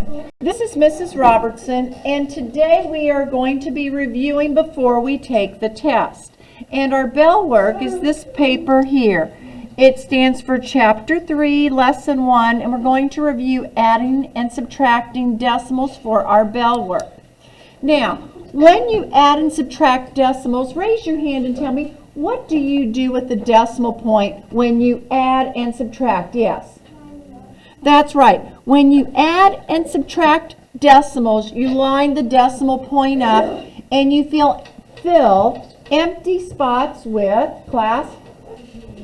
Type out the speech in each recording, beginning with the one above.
Hi, this is Mrs. Robertson, and today we are going to be reviewing before we take the test. And our bell work is this paper here. It stands for Chapter 3, Lesson 1, and we're going to review adding and subtracting decimals for our bell work. Now, when you add and subtract decimals, raise your hand and tell me, what do you do with the decimal point when you add and subtract? Yes. That's right. When you add and subtract decimals, you line the decimal point up and you fill empty spots with, class,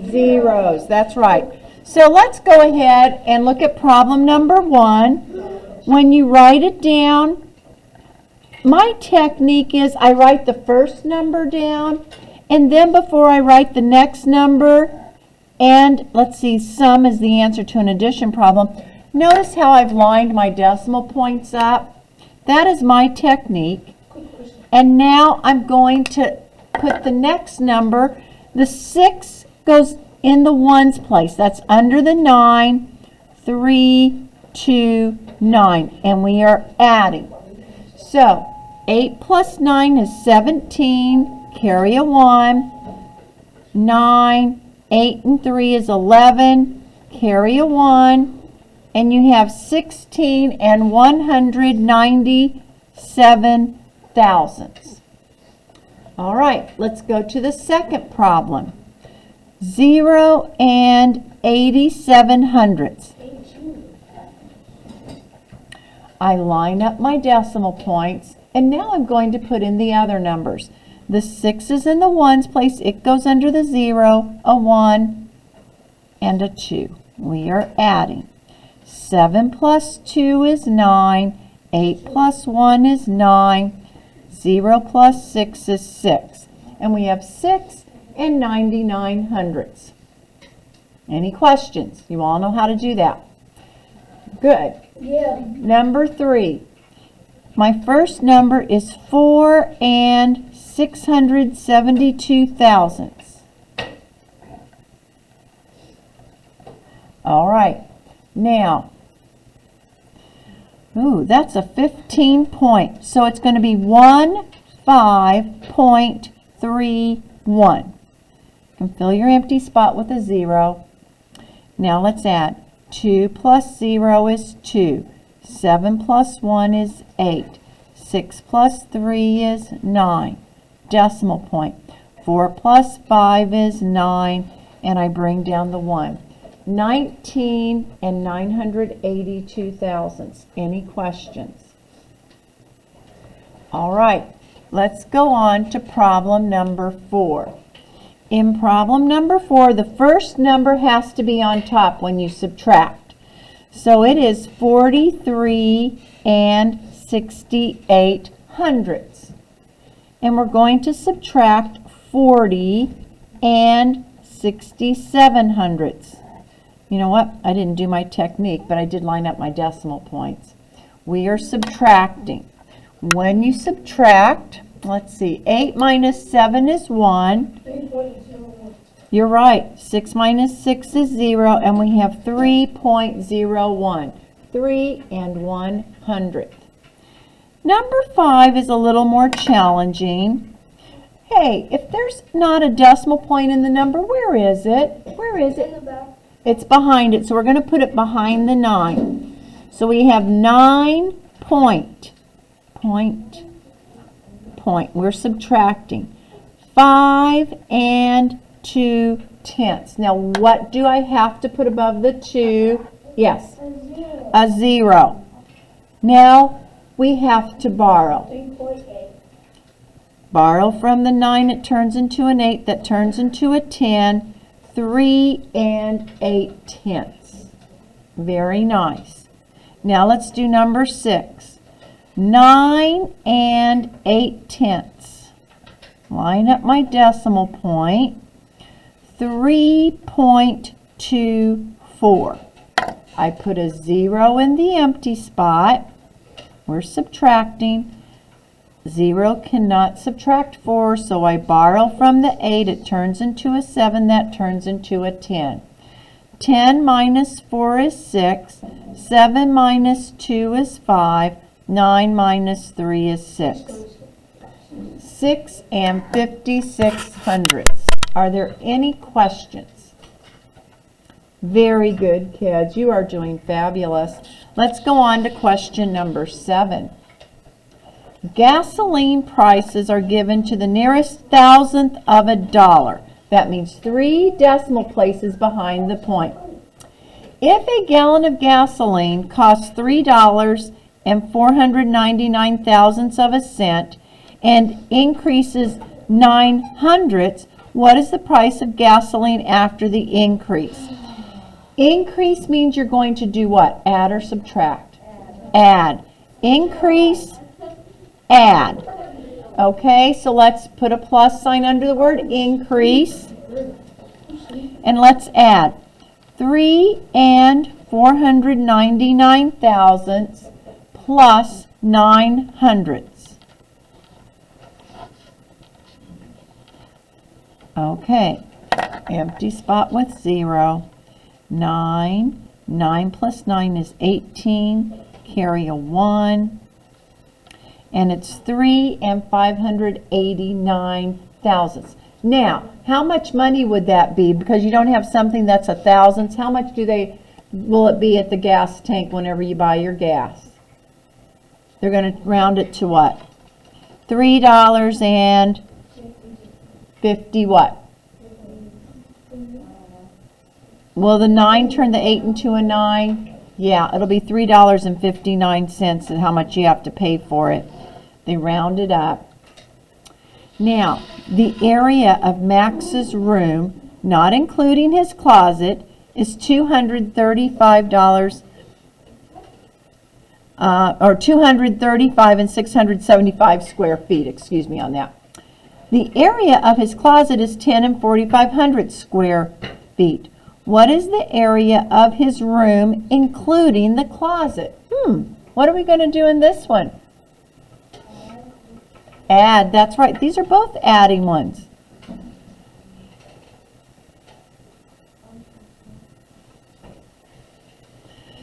zeros. That's right. So let's go ahead and look at problem number 1. When you write it down, my technique is I write the first number down, and then before I write the next number, and let's see, sum is the answer to an addition problem. Notice how I've lined my decimal points up. That is my technique. And now I'm going to put the next number. The 6 goes in the ones place. That's under the 9, 3, 2, 9. And we are adding. So 8 plus 9 is 17. Carry a 1. 9. 8 and 3 is 11. Carry a 1. And you have 16 and 197 thousandths. All right, let's go to the second problem. 0 and 87 hundredths. I line up my decimal points, and now I'm going to put in the other numbers. The 6 is in the ones place. It goes under the 0, a 1, and a 2. We are adding. 7 plus 2 is 9. 8 plus 1 is 9. 0 plus 6 is 6. And we have 6 and 99 hundredths. Any questions? You all know how to do that? Good. Yeah. Number 3. My first number is 4 and 672 thousandths. All right. Now, that's a 15 point. So it's going to be 15.31. You can fill your empty spot with a 0. Now let's add. 2 plus 0 is 2. 7 plus 1 is 8. 6 plus 3 is 9. Decimal point. 4 plus 5 is 9. And I bring down the 1. 19 and 982 thousandths. Any questions? All right, let's go on to problem number 4. In problem number 4, the first number has to be on top when you subtract. So it is 43 and 68 hundredths. And we're going to subtract 40 and 67 hundredths. You know what? I didn't do my technique, but I did line up my decimal points. We are subtracting. When you subtract, let's see, 8 minus 7 is 1. 3.01. You're right. 6 minus 6 is 0, and we have 3.01. 3 and 100th. Number 5 is a little more challenging. Hey, if there's not a decimal point in the number, where is it? Where is it? In the back. It's behind it, so we're going to put it behind the 9. So we have 9 point. We're subtracting. 5 and 2 tenths. Now, what do I have to put above the 2? Yes, a 0. Now, we have to borrow. 3.8. Borrow from the 9, it turns into an 8, that turns into a 10. 3 and 8 tenths. Very nice. Now let's do number 6. 9 and 8 tenths. Line up my decimal point. 3.24. I put a 0 in the empty spot. We're subtracting. 0 cannot subtract 4, so I borrow from the 8. It turns into a 7. That turns into a 10. 10 minus 4 is 6. 7 minus 2 is 5. 9 minus 3 is 6. 6 and 56 hundredths. Are there any questions? Very good, kids. You are doing fabulous. Let's go on to question number 7. Gasoline prices are given to the nearest thousandth of a dollar. That means 3 decimal places behind the point. If a gallon of gasoline costs $3 and 499 thousandths of a cent and increases 9 hundredths, what is the price of gasoline after the increase? Increase means you're going to do what? Add or subtract? Add. Increase, add. Okay, so let's put a plus sign under the word increase. And let's add 3 and 499 thousandths plus 9 hundredths. Okay, empty spot with 0. 9. 9 plus 9 is 18. Carry a 1. And it's 3 and 589 thousandths. Now, how much money would that be? Because you don't have something that's a thousandths. How much will it be at the gas tank whenever you buy your gas? They're going to round it to what? $3 and 50 what? Will the 9 turn the 8 into a 9? Yeah, it'll be $3.59 is how much you have to pay for it. They round it up. Now, the area of Max's room, not including his closet, is $235 or 235 and 675 square feet. Excuse me on that. The area of his closet is 10 and 4,500 square feet. What is the area of his room, including the closet? What are we going to do in this one? Add. That's right. These are both adding ones.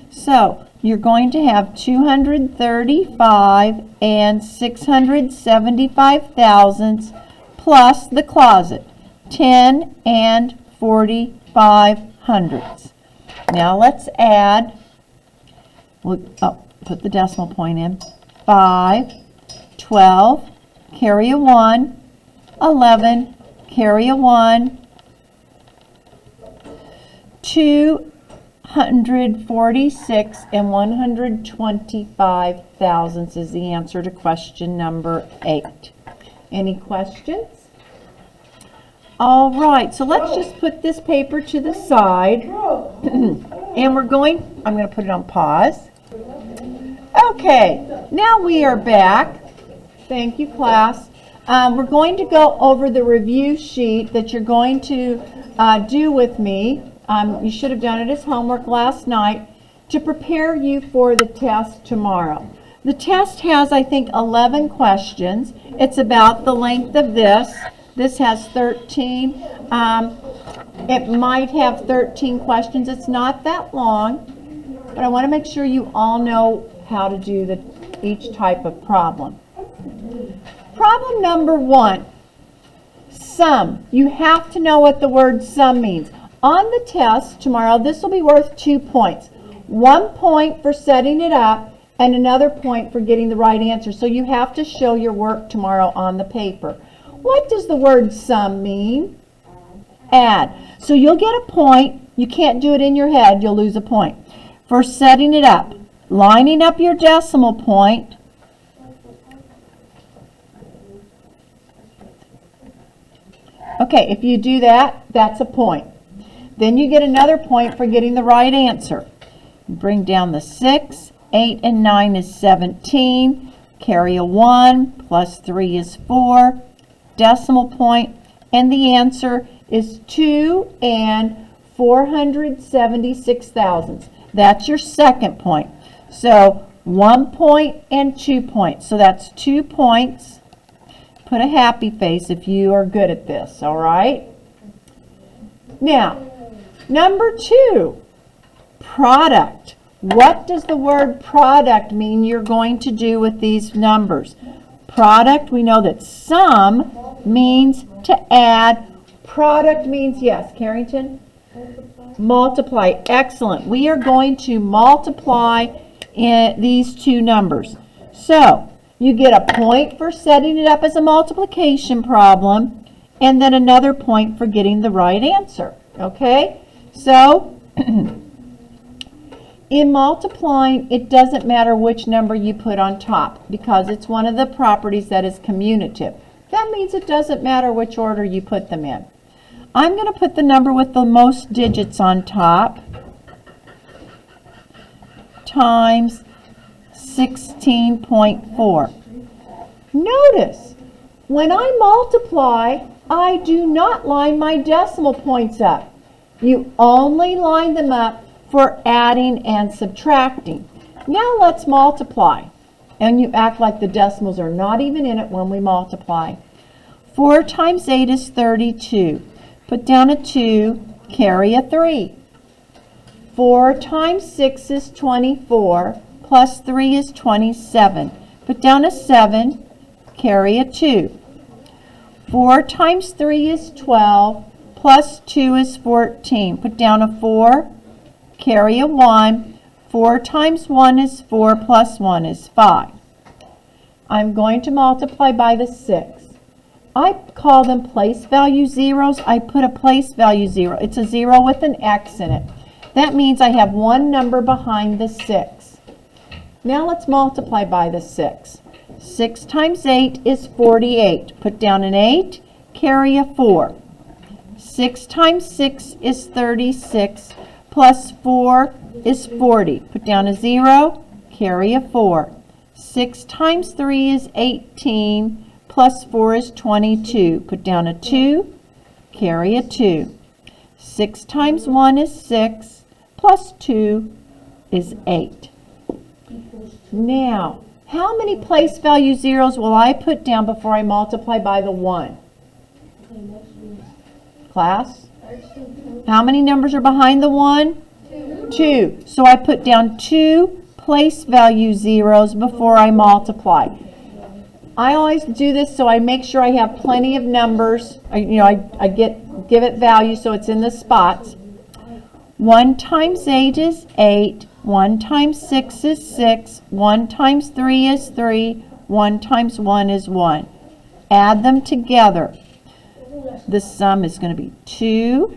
So, you're going to have 235 and 675 thousandths plus the closet. 10 and 45 hundredths. Now let's add, put the decimal point in, 5, 12, carry a 1, 11, carry a 1, 246 and 125 thousandths is the answer to question number 8. Any questions? All right, so let's just put this paper to the side. And I'm going to put it on pause. Okay, now we are back. Thank you, class. We're going to go over the review sheet that you're going to do with me. You should have done it as homework last night to prepare you for the test tomorrow. The test has, I think, 11 questions. It's about the length of this. This has 13. It might have 13 questions. It's not that long, but I want to make sure you all know how to do each type of problem. Problem number 1, sum. You have to know what the word sum means. On the test tomorrow, this will be worth 2 points. 1 point for setting it up and another point for getting the right answer. So you have to show your work tomorrow on the paper. What does the word sum mean? Add. So you'll get a point. You can't do it in your head. You'll lose a point. For setting it up, lining up your decimal point. Okay, if you do that, that's a point. Then you get another point for getting the right answer. Bring down the 6. 8 and 9 is 17. Carry a 1. Plus 3 is 4. Decimal point. And the answer is 2 and 476 thousandths. That's your second point. So 1 point and 2 points. So that's 2 points. Put a happy face if you are good at this, all right? Now, Number 2, product. What does the word product mean you're going to do with these numbers? Product, we know that sum means to add. Product means, yes, Carrington? Multiply. Excellent. We are going to multiply these two numbers. So, you get a point for setting it up as a multiplication problem, and then another point for getting the right answer. Okay? So, in multiplying, it doesn't matter which number you put on top because it's one of the properties that is commutative. That means it doesn't matter which order you put them in. I'm going to put the number with the most digits on top times 16.4. Notice, when I multiply, I do not line my decimal points up. You only line them up for adding and subtracting. Now let's multiply. And you act like the decimals are not even in it when we multiply. 4 times 8 is 32. Put down a 2, carry a 3. 4 times 6 is 24, plus 3 is 27. Put down a 7, carry a 2. 4 times 3 is 12, plus 2 is 14. Put down a 4, carry a 1. 4 times 1 is 4, plus 1 is 5. I'm going to multiply by the 6. I call them place value zeros. I put a place value 0. It's a 0 with an X in it. That means I have one number behind the 6. Now let's multiply by the 6. 6 times 8 is 48. Put down an 8, carry a 4. 6 times 6 is 36, plus 4 is 40. Put down a 0, carry a 4. 6 times 3 is 18, plus 4 is 22. Put down a 2, carry a 2. 6 times 1 is 6, plus 2 is 8. Now, how many place value zeros will I put down before I multiply by the 1? Class? How many numbers are behind the 1? 2. So I put down 2 place value zeros before I multiply. I always do this so I make sure I have plenty of numbers. I give it value so it's in the spots. 1 times 8 is 8. 1 times 6 is 6. 1 times 3 is 3. 1 times 1 is 1. Add them together. The sum is going to be 2.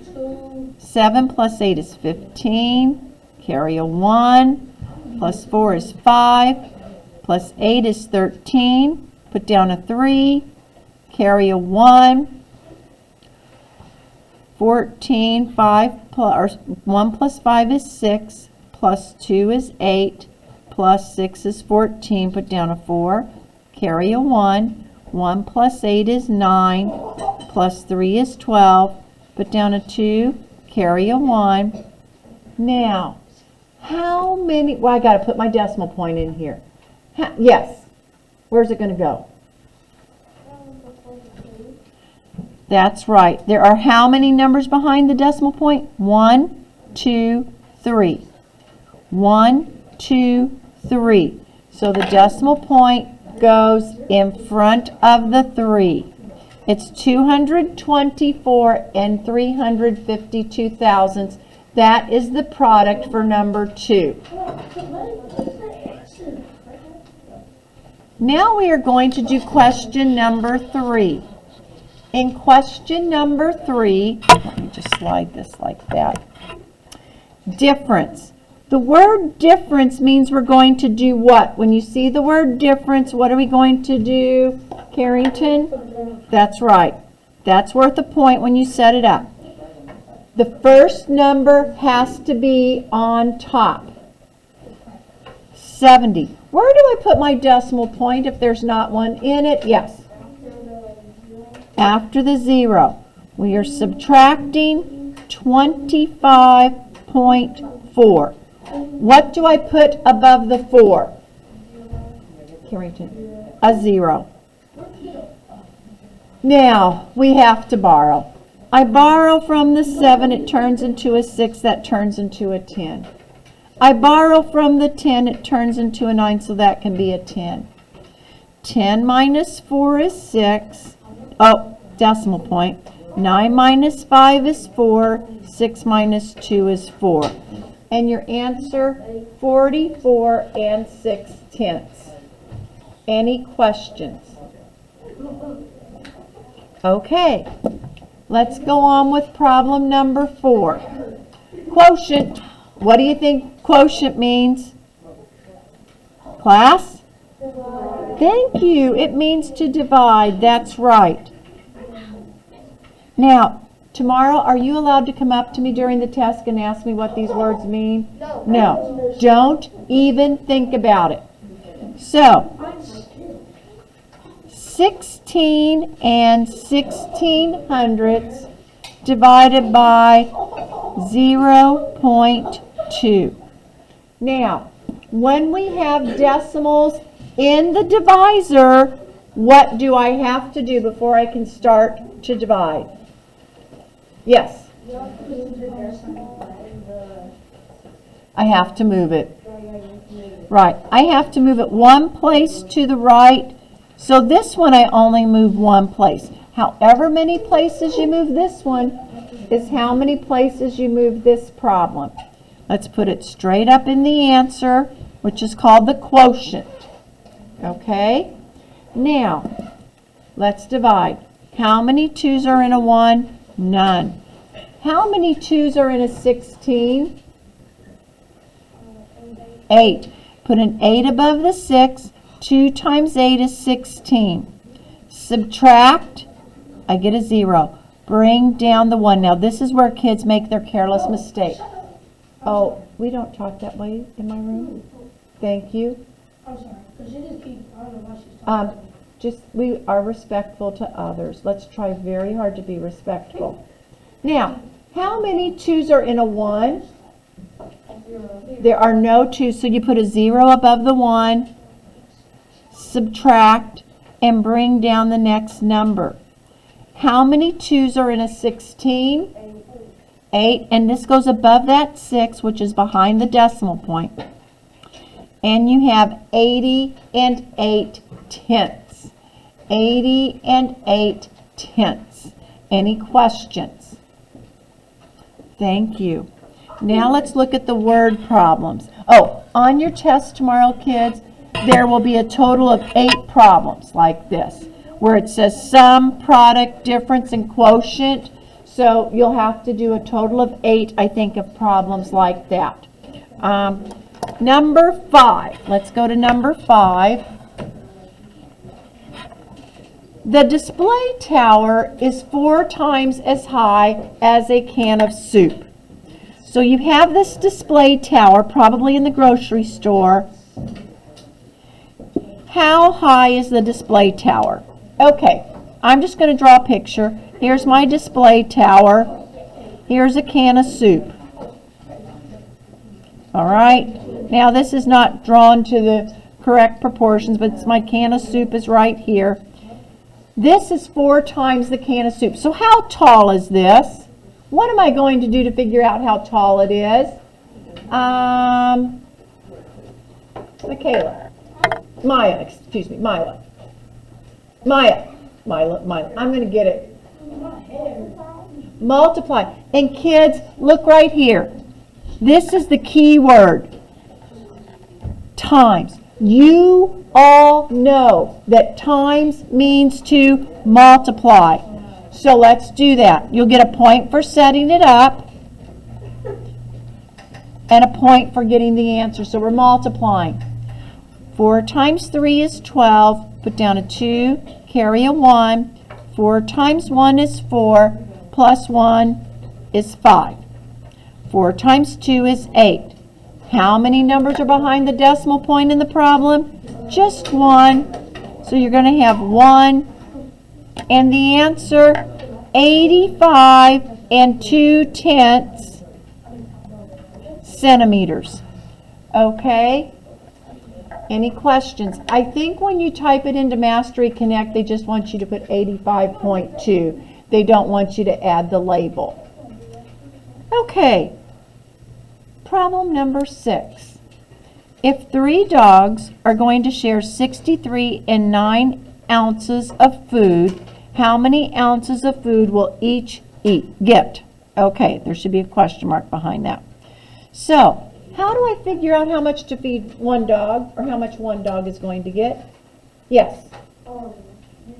7 plus 8 is 15. Carry a 1. Plus 4 is 5. Plus 8 is 13. Put down a 3, carry a 1, 14, 1 plus 5 is 6, plus 2 is 8, plus 6 is 14, put down a 4, carry a 1, 1 plus 8 is 9, plus 3 is 12, put down a 2, carry a 1. Now, how many, well, I got to put my decimal point in here. Yes. Where's it going to go? That's right. There are how many numbers behind the decimal point? 1, 2, 3. 1, 2, 3. So the decimal point goes in front of the 3. It's 224 and 352 thousandths. That is the product for number 2. Now we are going to do question number 3. In question number 3, let me just slide this like that. Difference. The word difference means we're going to do what? When you see the word difference, what are we going to do, Carrington? That's right. That's worth a point when you set it up. The first number has to be on top. 70. Where do I put my decimal point if there's not one in it? Yes. After the 0. We are subtracting 25.4. What do I put above the 4? Carrington. A 0. Now, we have to borrow. I borrow from the 7, it turns into a 6, that turns into a 10. I borrow from the 10, it turns into a 9, so that can be a 10. 10 minus 4 is 6. Oh, decimal point. 9 minus 5 is 4. 6 minus 2 is 4. And your answer, 44 and 6/10. Any questions? Okay, let's go on with problem number 4. Quotient. What do you think quotient means? Class? Thank you. It means to divide. That's right. Now, tomorrow, are you allowed to come up to me during the test and ask me what these words mean? No. Don't even think about it. So, 16 and 1600ths divided by 0.2. Now, when we have decimals in the divisor, what do I have to do before I can start to divide? Yes. I have to move it. Right. I have to move it one place to the right. So this one I only move one place. However many places you move this one is how many places you move this problem. Let's put it straight up in the answer, which is called the quotient. Okay? Now, let's divide. How many 2's are in a 1? None. How many 2's are in a 16? 8. Put an 8 above the 6. 2 times 8 is 16. Subtract. I get a 0. Bring down the 1. Now, this is where kids make their careless mistake. Oh, we don't talk that way in my room. Thank you. I'm sorry, because you just keep, I don't know what she's talking about. We are respectful to others. Let's try very hard to be respectful. Now, how many 2's are in a 1? There are no 2's, so you put a 0 above the 1, subtract, and bring down the next number. How many 2's are in a 16? 8, and this goes above that 6, which is behind the decimal point. And you have 80 and 8/10. 80 and 8/10. Any questions? Thank you. Now let's look at the word problems. Oh, on your test tomorrow, kids, there will be a total of 8 problems like this, where it says sum, product, difference, and quotient. So you'll have to do a total of 8, I think, of problems like that. Number 5. Let's go to number 5. The display tower is 4 times as high as a can of soup. So you have this display tower, probably in the grocery store. How high is the display tower? Okay, I'm just going to draw a picture. Here's my display tower. Here's a can of soup. All right. Now this is not drawn to the correct proportions, but my can of soup is right here. This is 4 times the can of soup. So how tall is this? What am I going to do to figure out how tall it is? Mila. I'm going to get it. Multiply. And kids, look right here. This is the key word. Times. You all know that times means to multiply. So let's do that. You'll get a point for setting it up and a point for getting the answer. So we're multiplying. 4 times 3 is 12. Put down a 2, carry a 1. 4 times 1 is 4, plus 1 is 5. 4 times 2 is 8. How many numbers are behind the decimal point in the problem? Just 1. So you're going to have 1. And the answer, 85 and 2/10 centimeters. Okay? Any questions? I think when you type it into Mastery Connect, they just want you to put 85.2. They don't want you to add the label. Okay, problem number 6. If 3 dogs are going to share 63 and 9 ounces of food, how many ounces of food will each get? Okay, there should be a question mark behind that. So, how do I figure out how much to feed one dog, or how much one dog is going to get? Yes? You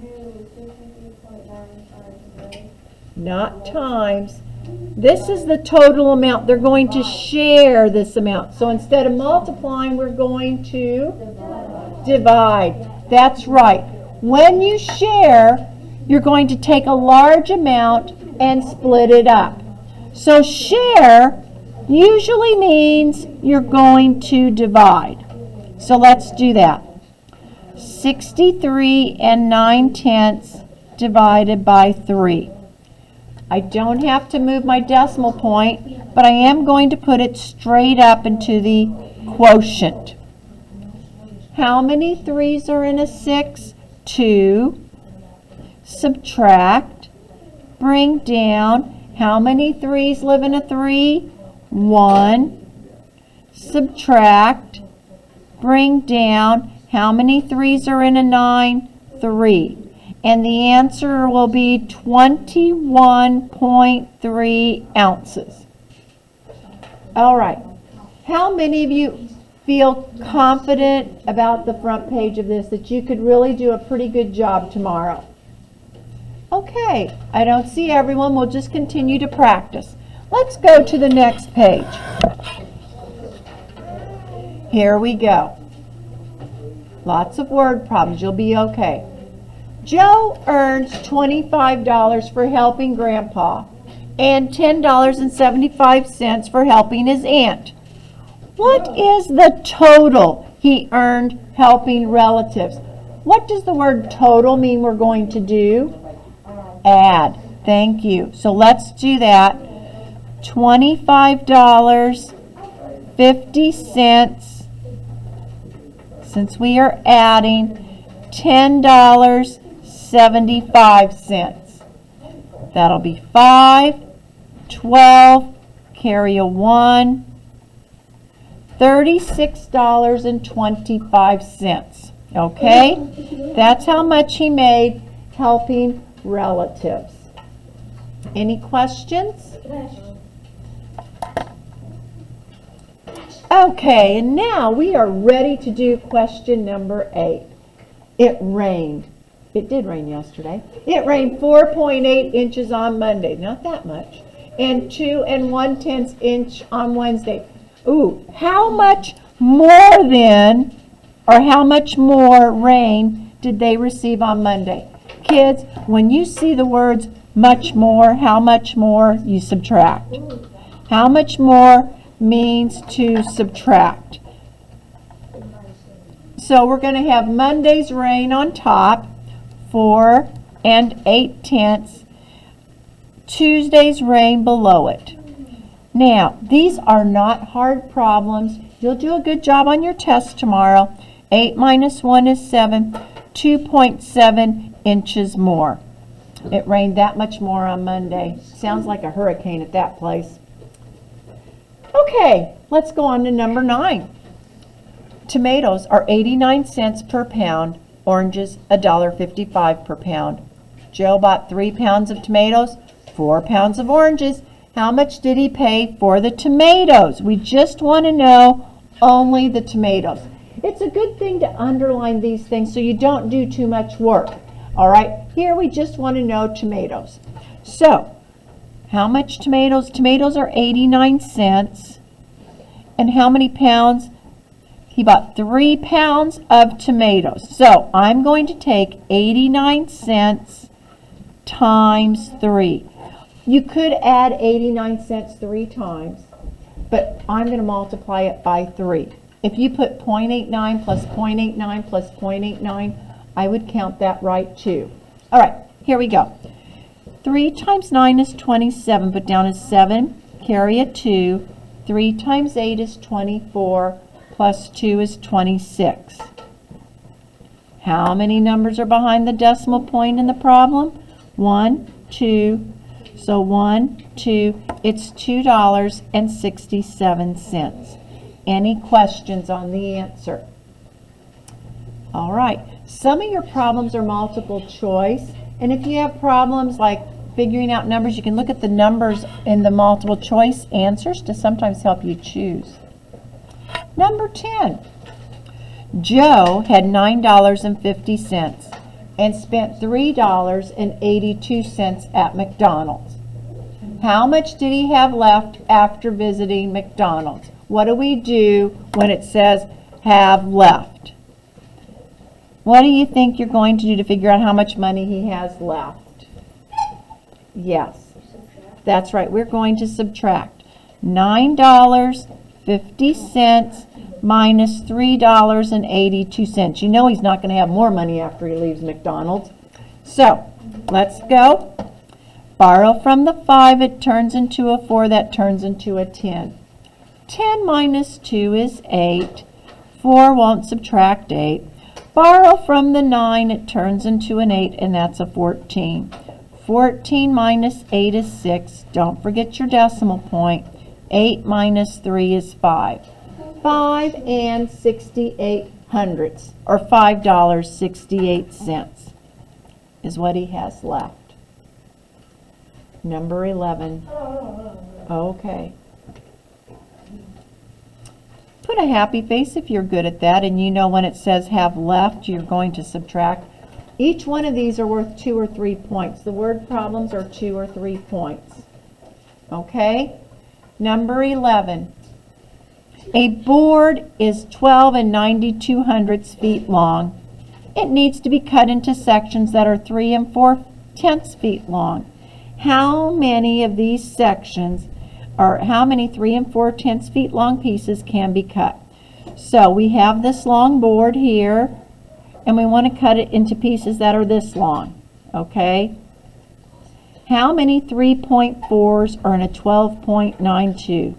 do 63.9 times 9. Not times. This is the total amount. They're going to share this amount. So instead of multiplying, we're going to divide. That's right. When you share, you're going to take a large amount and split it up. So share usually means you're going to divide. So let's do that. 63 and 9/10 divided by 3. I don't have to move my decimal point, but I am going to put it straight up into the quotient. How many 3s are in a 6? 2. Subtract. Bring down. How many 3s live in a 3? 1. Subtract. Bring down. How many 3s are in a 9? 3. And the answer will be 21.3 ounces. All right. How many of you feel confident about the front page of this, that you could really do a pretty good job tomorrow? Okay. I don't see everyone. We'll just continue to practice. Let's go to the next page. Here we go. Lots of word problems. You'll be okay. Joe earns $25 for helping Grandpa and $10.75 for helping his aunt. What is the total he earned helping relatives? What does the word total mean we're going to do? Add. Thank you. So let's do that. $25.50, since we are adding $10.75. That'll be 5, 12, carry a 1, $36.25. Okay? That's how much he made helping relatives. Any questions? Okay, and now we are ready to do question number 8. It rained. It did rain yesterday. It rained 4.8 inches on Monday. Not that much. And 2 1/10 inch on Wednesday. Ooh, how much more then, or how much more rain did they receive on Monday? Kids, when you see the words much more, how much more, you subtract. How much more means to subtract. So we're going to have Monday's rain on top, 4 8/10. Tuesday's rain below it. Now, these are not hard problems. You'll do a good job on your test tomorrow. 8 minus 1 is 7, 2.7 inches more. It rained that much more on Monday. Sounds like a hurricane at that place. Okay, let's go on to number 9. Tomatoes are 89 cents per pound, oranges $1.55 per pound. Joe bought 3 pounds of tomatoes, 4 pounds of oranges. How much did he pay for the tomatoes? We just want to know only the tomatoes. It's a good thing to underline these things so you don't do too much work. All right, here we just want to know tomatoes. So, how much tomatoes? Tomatoes are 89 cents. And how many pounds? He bought 3 pounds of tomatoes. So, I'm going to take 89 cents times 3. You could add 89 cents 3 times, but I'm going to multiply it by 3. If you put 0.89 plus 0.89 plus 0.89, I would count that right too. All right, here we go. 3 times 9 is 27, put down as 7, carry a 2. 3 times 8 is 24, plus 2 is 26. How many numbers are behind the decimal point in the problem? 1, 2. So 1, 2, it's $2.67. Any questions on the answer? All right, some of your problems are multiple choice, and if you have problems like figuring out numbers, you can look at the numbers in the multiple choice answers to sometimes help you choose. Number 10, Joe had $9.50 and spent $3.82 at McDonald's. How much did he have left after visiting McDonald's? What do we do when it says have left? What do you think you're going to do to figure out how much money he has left? Yes, that's right. We're going to subtract $9.50 minus $3.82. You know he's not going to have more money after he leaves McDonald's. So let's go. Borrow from the 5, it turns into a 4, that turns into a 10. 10 minus 2 is 8. 4 won't subtract 8. Borrow from the 9, it turns into an 8, and that's a 14. 14 minus 8 is 6. Don't forget your decimal point. 8 minus 3 is 5. 5 and 68 hundredths, or $5.68 is what he has left. Number 11. Okay. Put a happy face if you're good at that, and you know when it says have left, you're going to subtract. Each one of these are worth 2 or 3 points. The word problems are 2 or 3 points. Okay? Number 11. A board is 12 and 92 hundredths feet long. It needs to be cut into sections that are 3 and 4/10 feet long. How many of these sections, or how many 3 and 4/10 feet long pieces can be cut? So we have this long board here, and we want to cut it into pieces that are this long, okay? How many 3.4s are in a 12.92?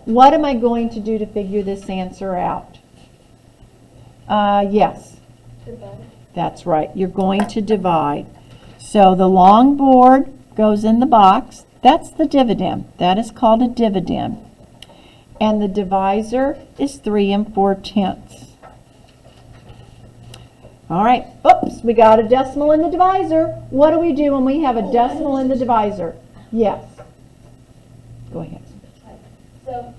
What am I going to do to figure this answer out? Yes, that's right. You're going to divide. So the long board goes in the box. That's the dividend. That is called a dividend. And the divisor is 3 and 4/10. All right. Oops, we got a decimal in the divisor. What do we do when we have a decimal in the divisor? Yes. Go ahead. So,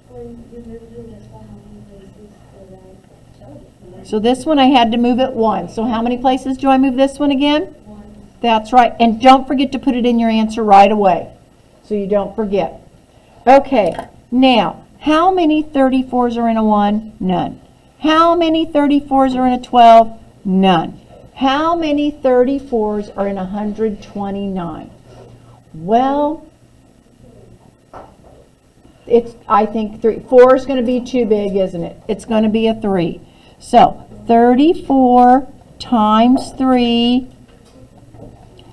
when you're moving this one, how many places did I tell you? So this one I had to move it 1. So how many places do I move this one again? 1. That's right. And don't forget to put it in your answer right away, so you don't forget. Okay, now, how many 34s are in a 1? None. How many 34s are in a 12? None. How many 34s are in 129? Well, I think 3. 4 is going to be too big, isn't it? It's going to be a 3. So 34 times 3,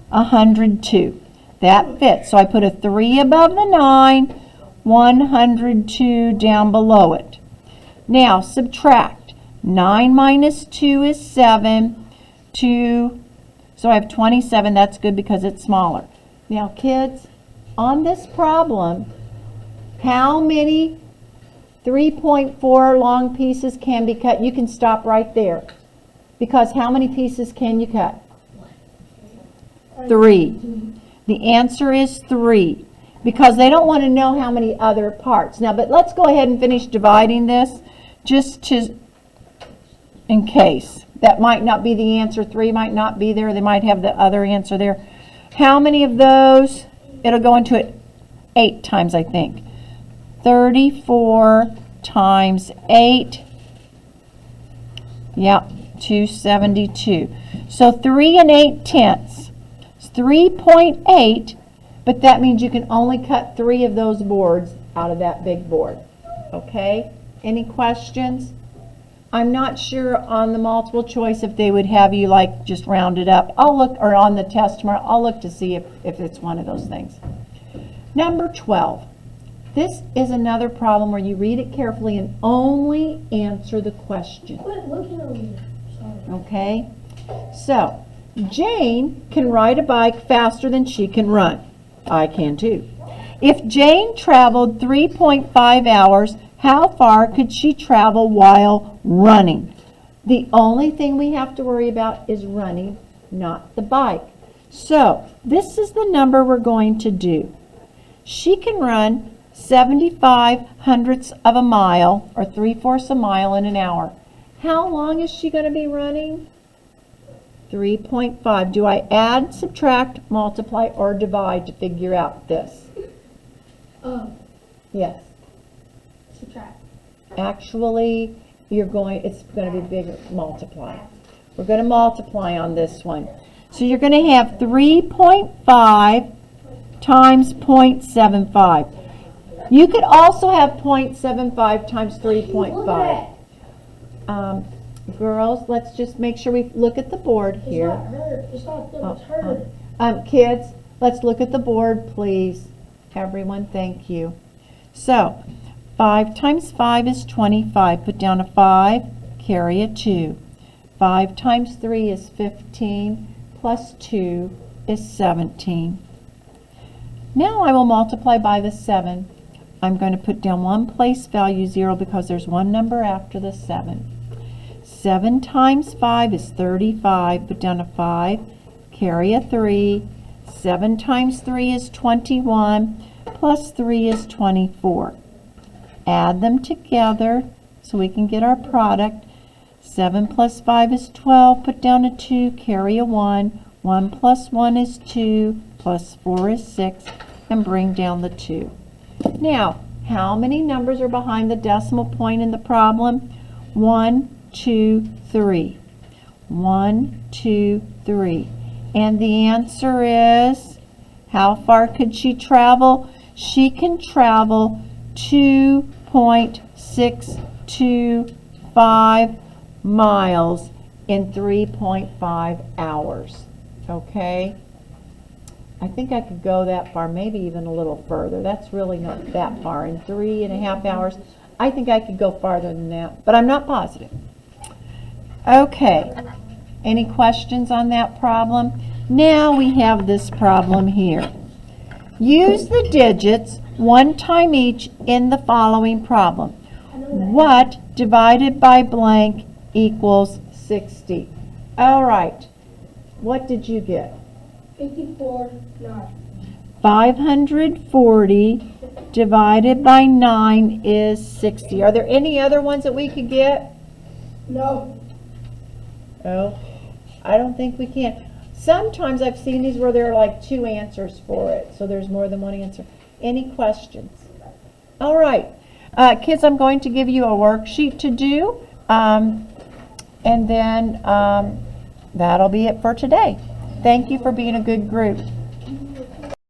102. That fits. So I put a 3 above the 9, 102 down below it. Now subtract. 9 minus 2 is 7. 2. So I have 27. That's good because it's smaller. Now kids, on this problem, how many 3.4 long pieces can be cut? You can stop right there. Because how many pieces can you cut? 3. The answer is 3. Because they don't want to know how many other parts. Now, but let's go ahead and finish dividing this just in case. That might not be the answer. 3 might not be there. They might have the other answer there. How many of those? It'll go into it 8 times, I think. 34 times 8. Yep, 272. So 3 and 8/10. It's 3.8, but that means you can only cut 3 of those boards out of that big board. Okay? Any questions? I'm not sure on the multiple choice if they would have you like just round it up. I'll look, or on the test tomorrow, I'll look to see if it's one of those things. Number 12. This is another problem where you read it carefully and only answer the question. Quit looking at me. Sorry. Okay? So, Jane can ride a bike faster than she can run. I can too. If Jane traveled 3.5 hours, how far could she travel while running? The only thing we have to worry about is running, not the bike. So this is the number we're going to do. She can run 75 hundredths of a mile, or 3/4 a mile in an hour. How long is she going to be running? 3.5. Do I add, subtract, multiply, or divide to figure out this? Yes. Subtract. Actually, it's going to be bigger, multiply. We're going to multiply on this one. So you're going to have 3.5 times 0.75. You could also have 0.75 times 3.5. Girls, let's just make sure we look at the board here. It's not her. It's not them. It's her. Kids, let's look at the board, please. Everyone, thank you. So, 5 times 5 is 25. Put down a 5, carry a 2. 5 times 3 is 15, plus 2 is 17. Now I will multiply by the 7. I'm going to put down one place value 0 because there's one number after the 7. 7 times 5 is 35. Put down a 5, carry a 3. 7 times 3 is 21, plus 3 is 24. Add them together so we can get our product. 7 plus 5 is 12. Put down a 2, carry a 1. 1 plus 1 is 2, plus 4 is 6, and bring down the 2. Now, how many numbers are behind the decimal point in the problem? 1, 2, 3. 1, 2, 3. And the answer is, how far could she travel? She can travel 2.625 miles in 3.5 hours. Okay? I think I could go that far, maybe even a little further. That's really not that far. In 3.5 hours, I think I could go farther than that, but I'm not positive. Okay, any questions on that problem? Now we have this problem here. Use the digits one time each in the following problem. What divided by blank equals 60? All right, what did you get? 54, 9. 540 divided by 9 is 60. Are there any other ones that we could get? No. No, I don't think we can. Sometimes I've seen these where there are like 2 answers for it, so there's more than one answer. Any questions? All right, kids, I'm going to give you a worksheet to do, and then that'll be it for today. Thank you for being a good group.